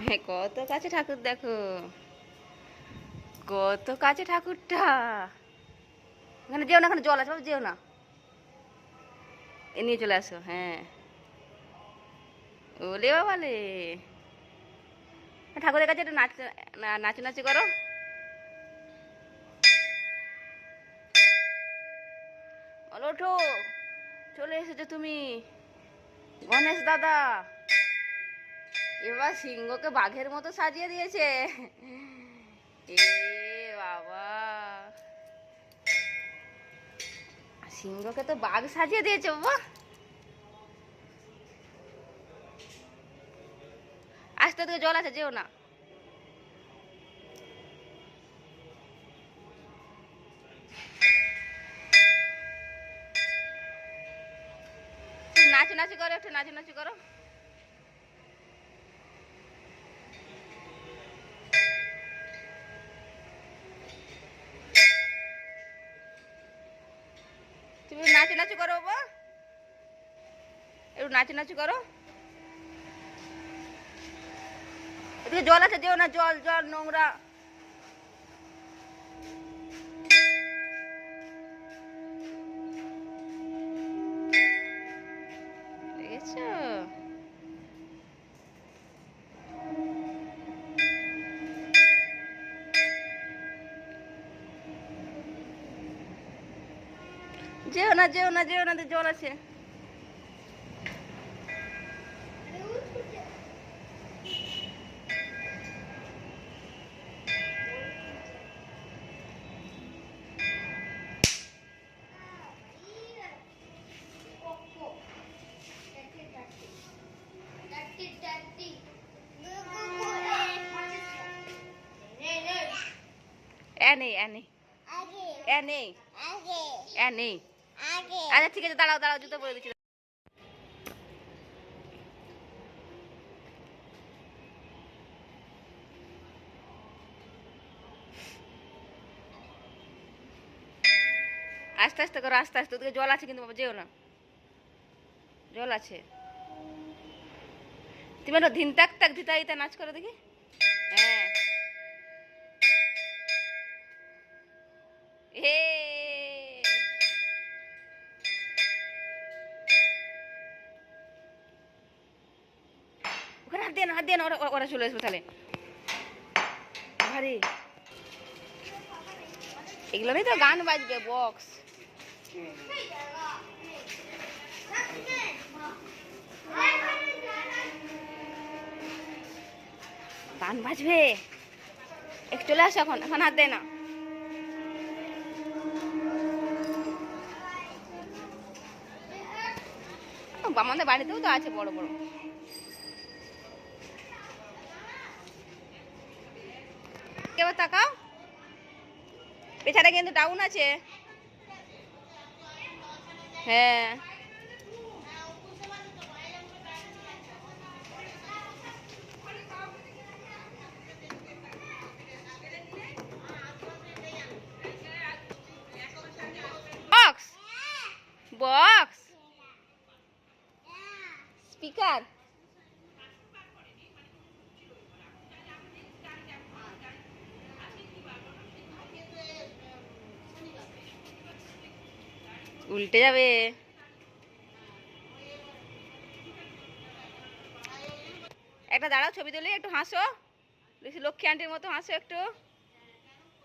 হ্যাঁ, কত কাছে ঠাকুর দেখো, কত কাছে ঠাকুরটা। এখানে যেও না, এখানে জল আছে বাবা, যেও না। এ নিয়ে চলে আসো। হ্যাঁ, ওলে বাবালে, ঠাকুরের কাছে একটু নাচু নাচু করো। বলো ওঠো, চলে এসেছো তুমি গণেশ দাদা। এবার সিংহকে বাঘের মতো সাজিয়ে দিয়েছে। এ বাবা, সিংহকে তো বাঘ সাজিয়ে দিয়েছে বাবা। আসতে তোকে জল আছে, যেও না। নাচু নাচু করো, একটু নাচু নাচু করো। তুমি নাচু নাচু করো বাবা, একটু নাচু নাচু করো। এদিকে জল আছে, যেও না, জল জল নোংরা। দেখেছো? যেও না, যেও না, যেও না, জল আছে। এ নেই, এ নেই, এ নেই, এ নেই। আচ্ছা ঠিক আছে, দাঁড়াও দাঁড়াও, জুতো পরে দিচ্ছি। আস্তে আস্তে করো, আস্তে আস্তে। ওদিকে জল আছে কিন্তু বাবা, যেও না, জল আছে। তুমি একটু ধিন তাক তাক ধিতা হিতা নাচ করো দেখি। হ্যাঁ, হে, ওখানে হাত দিয়ে না, হাত দিয়ে না, ওরা ওরা চলে আসবে তাহলে। ভারী এগুলো নেই তো, গান বাজবে, বক্স। গান বাজবে, একটু চলে আসো, এখন এখন হাত দেয় না। আমাদের বাড়িতেও তো আছে বড় বড়। এবার তাকাও, পেছাটা কিন্তু ডাউন আছে। হ্যাঁ, বক্স, বক্স, স্পিকার। উল্টে যাবে। একটা দাঁড়াও, ছবি তুলি, একটু হাসো, লক্ষ্মী আন্টির মতো হাসো, একটু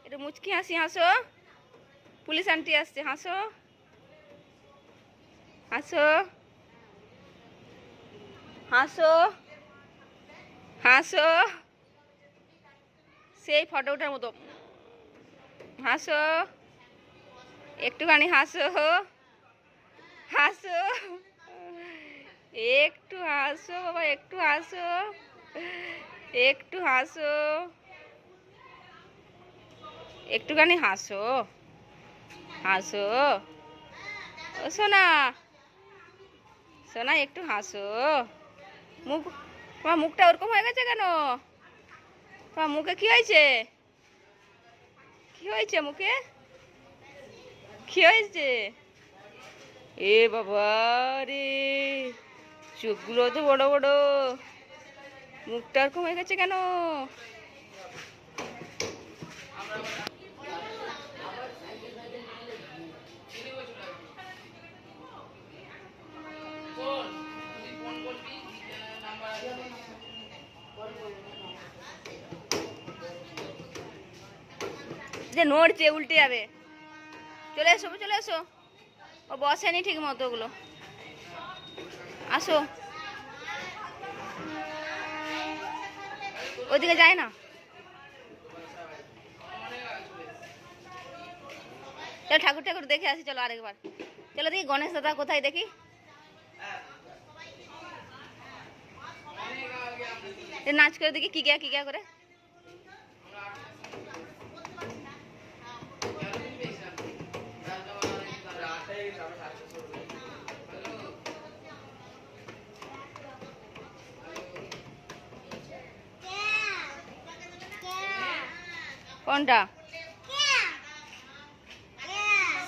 একটু মুচকি হাসি হাসো। পুলিশ আন্টি আসছে, হাসো, হাসো, হাসো, হাসো, সেই ফটো ওঠার মতো হাসো, একটুখানি হাসো, হাসো, একটু হাসো বাবা, একটু হাসো, একটু হাসো, একটুখানি হাসো, হাসো। ও সোনা, সোনা একটু হাসো। মুখ, তোমার মুখটা ওরকম হয়ে গেছে কেন? তোমার মুখে কি হয়েছে? কি হয়েছে মুখে? কি হয়েছে? এ বাবা রে, চোখগুলো তো বড় বড়। মুখটা ওরকম হয়ে গেছে কেন? যে নড়ছে, উল্টে যাবে। চলে এসো, চলে এসো। ও বসেনি ঠিক মতো ওগুলো। আসো, ওইদিকে যায় না। চলো ঠাকুর ঠাকুর দেখে আসি, চলো আরেকবার। চলো দেখি গণেশ দাদা কোথায় দেখি। নাচ করে দেখি কি গিয়া করে। কোনটা?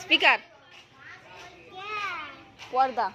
স্পিকার, পর্দা।